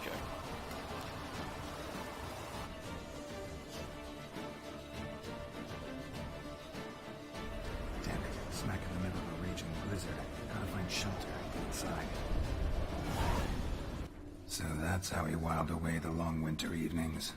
Okay. Damn it, smack in the middle of a raging blizzard. Gotta find shelter and get inside. So that's how he whiled away the long winter evenings.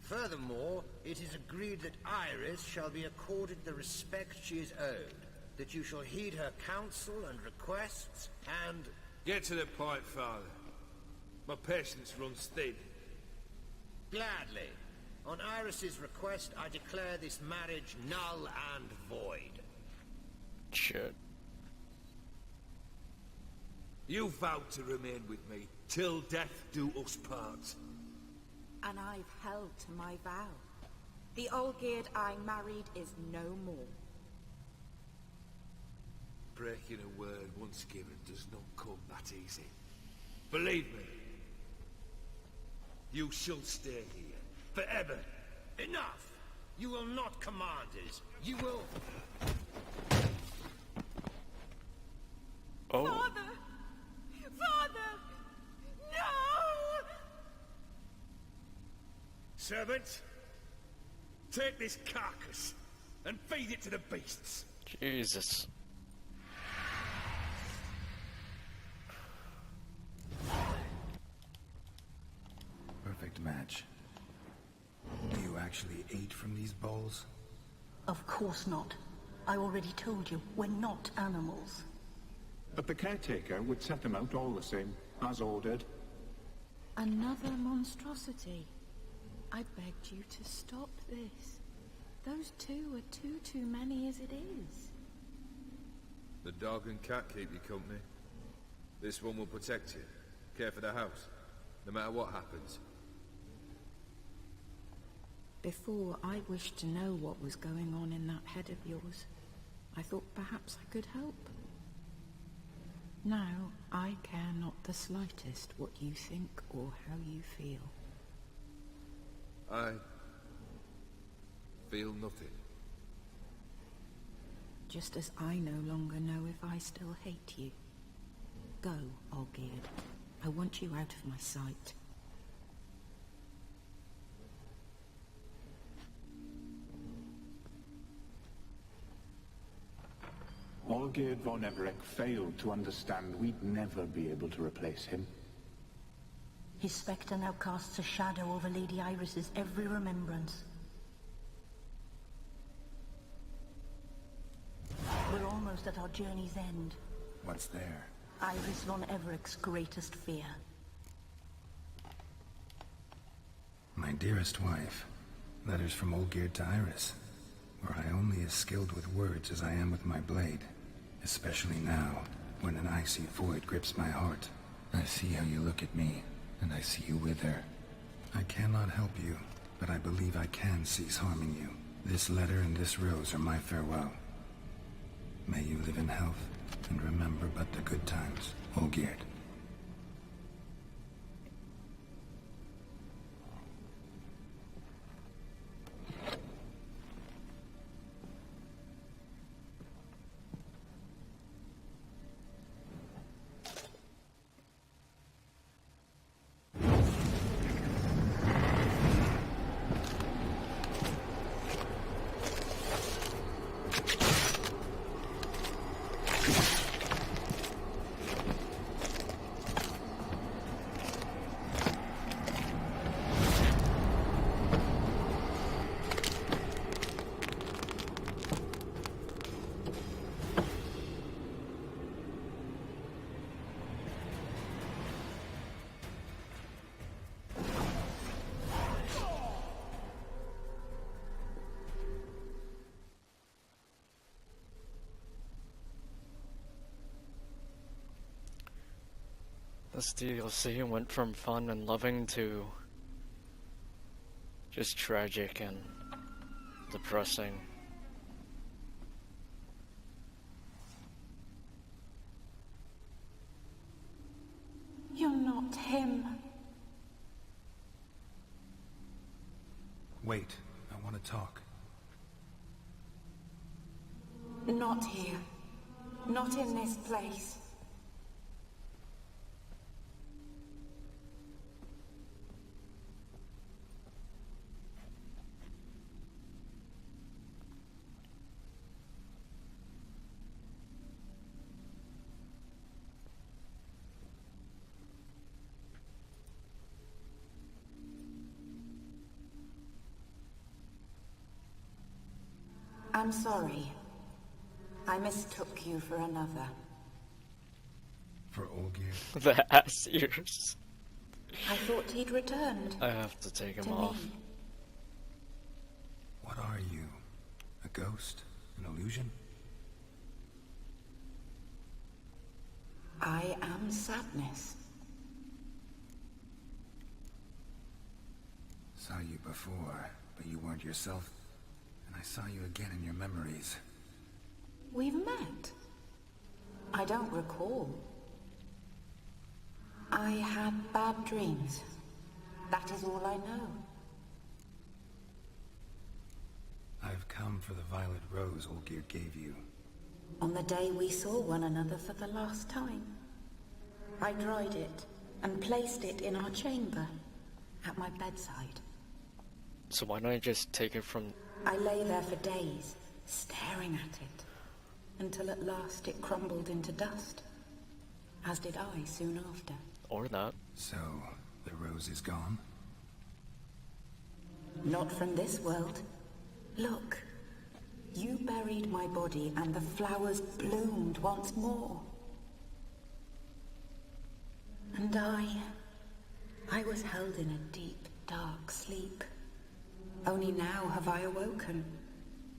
Furthermore, it is agreed that Iris shall be accorded the respect she is owed, that you shall heed her counsel and requests, and... Get to the point, Father. My patience runs thin. Gladly. On Iris's request, I declare this marriage null and void. Shit. You vowed to remain with me, till death do us part. And I've held to my vow. The Olgierd I married is no more. Breaking a word once given does not come that easy. Believe me, you shall stay here, forever. Enough! You will not command us. You will... Oh. Father! Father! No! Servant, take this carcass and feed it to the beasts. Jesus. Perfect match. You actually ate from these bowls? Of course not. I already told you, we're not animals. But the caretaker would set them out all the same, as ordered. Another monstrosity. I begged you to stop this. Those two are too many as it is. The dog and cat keep you company. This one will protect you, care for the house, no matter what happens. Before, I wished to know what was going on in that head of yours. I thought perhaps I could help. Now, I care not the slightest what you think or how you feel. I feel nothing. Just as I no longer know if I still hate you. Go, Olgierd. I want you out of my sight. Olgierd von Everec failed to understand we'd never be able to replace him. His spectre now casts a shadow over Lady Iris's every remembrance. We're almost at our journey's end. What's there? Iris von Everec's greatest fear. My dearest wife. Letters from Olgierd to Iris. Were I only as skilled with words as I am with my blade. Especially now, when an icy void grips my heart. I see how you look at me, and I see you wither. I cannot help you, but I believe I can cease harming you. This letter and this rose are my farewell. May you live in health, and remember but the good times, Olgierd. This DLC went from fun and loving to just tragic and depressing. You're not him. Wait, I want to talk. Not here. Not in this place. I'm sorry. I mistook you for another. For Olgierd? The ass ears. I thought he'd returned. I have to take him To off. me. What are you? A ghost? An illusion? I am sadness. Saw you before, but you weren't yourself. And I saw you again in your memories. We've met. I don't recall. I had bad dreams. That is all I know. I've come for the violet rose Olgierd gave you. On the day we saw one another for the last time, I dried it and placed it in our chamber at my bedside. So why don't I just take it from... I lay there for days, staring at it, until at last it crumbled into dust, as did I soon after. Or not. So, the rose is gone? Not from this world. Look, you buried my body and the flowers bloomed once more. And I was held in a deep, dark sleep. Only now have I awoken,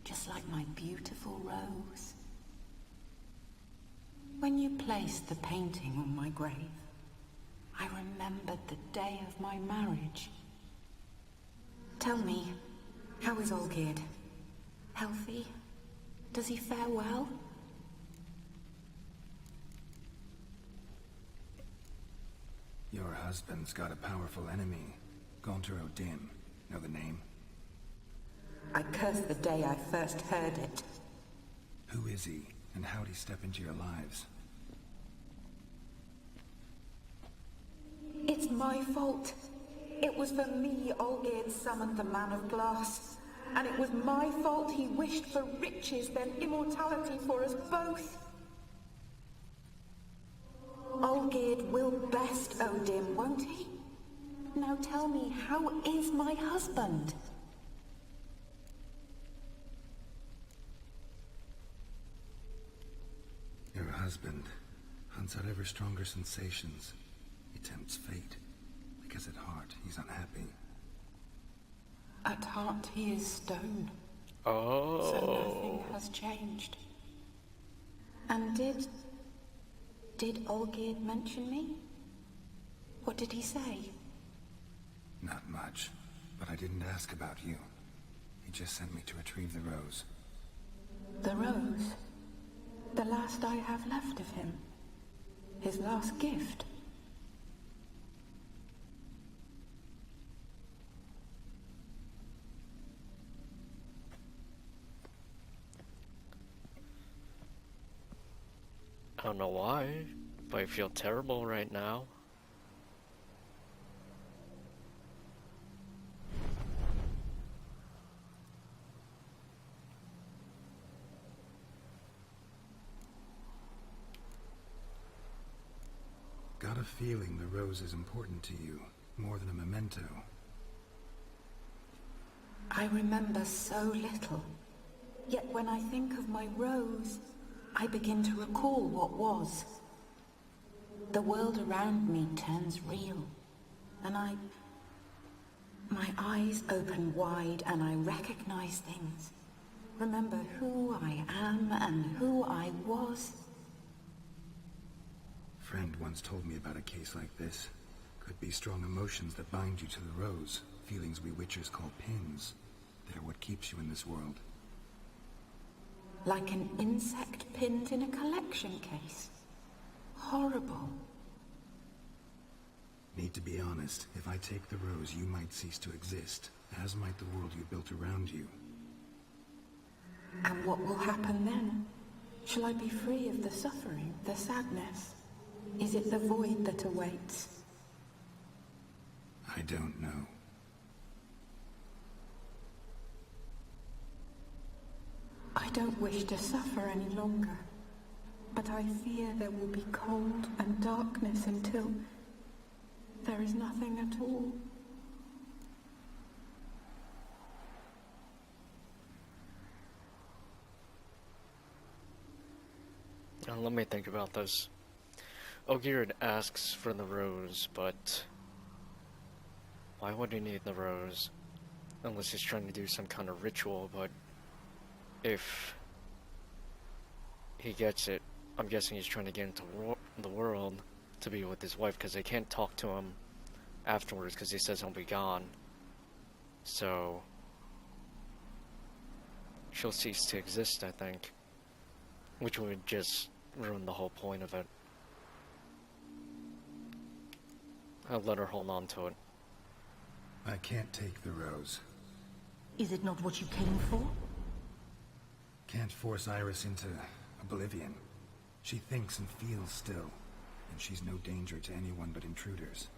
just like my beautiful rose. When you placed the painting on my grave, I remembered the day of my marriage. Tell me, how is Olgierd? Healthy? Does he fare well? Your husband's got a powerful enemy. Gaunter O'Dim. Know the name? I curse the day I first heard it. Who is he, and how'd he step into your lives? It's my fault. It was for me Olgierd summoned the Man of Glass. And it was my fault he wished for riches than immortality for us both. Olgierd will best O'Dim, won't he? Now tell me, how is my husband? Your husband hunts out ever stronger sensations. He tempts fate, because at heart he's unhappy. At heart he is stone. Oh. So nothing has changed. And did Olgierd mention me? What did he say? Not much, but I didn't ask about you. He just sent me to retrieve the rose. The rose? The last I have left of him? His last gift? I don't know why, but I feel terrible right now. Got a feeling the rose is important to you, more than a memento. I remember so little. Yet when I think of my rose, I begin to recall what was. The world around me turns real, and my eyes open wide and I recognize things. Remember who I am and who I was. Friend once told me about a case like this. Could be strong emotions that bind you to the rose, feelings we witchers call pins. They're what keeps you in this world. Like an insect pinned in a collection case. Horrible. Need to be honest, if I take the rose, you might cease to exist, as might the world you built around you. And what will happen then? Shall I be free of the suffering, the sadness? Is it the void that awaits? I don't know. I don't wish to suffer any longer, but I fear there will be cold and darkness until there is nothing at all. let me think about this. Olgierd asks for the rose, but why would he need the rose? Unless he's trying to do some kind of ritual, but if he gets it, I'm guessing he's trying to get into the world to be with his wife, because they can't talk to him afterwards because he says he'll be gone. So she'll cease to exist, I think, which would just ruin the whole point of it. I'll let her hold on to it. I can't take the rose. Is it not what you came for? Can't force Iris into oblivion. She thinks and feels still, and she's no danger to anyone but intruders.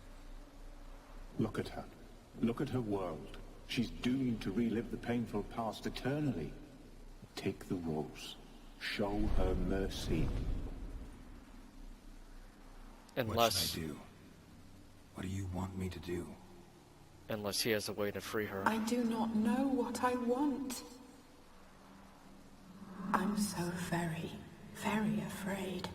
Look at her. Look at her world. She's doomed to relive the painful past eternally. Take the rose. Show her mercy. What should I do? What do you want me to do? Unless he has a way to free her. I do not know what I want. I'm so very, very afraid.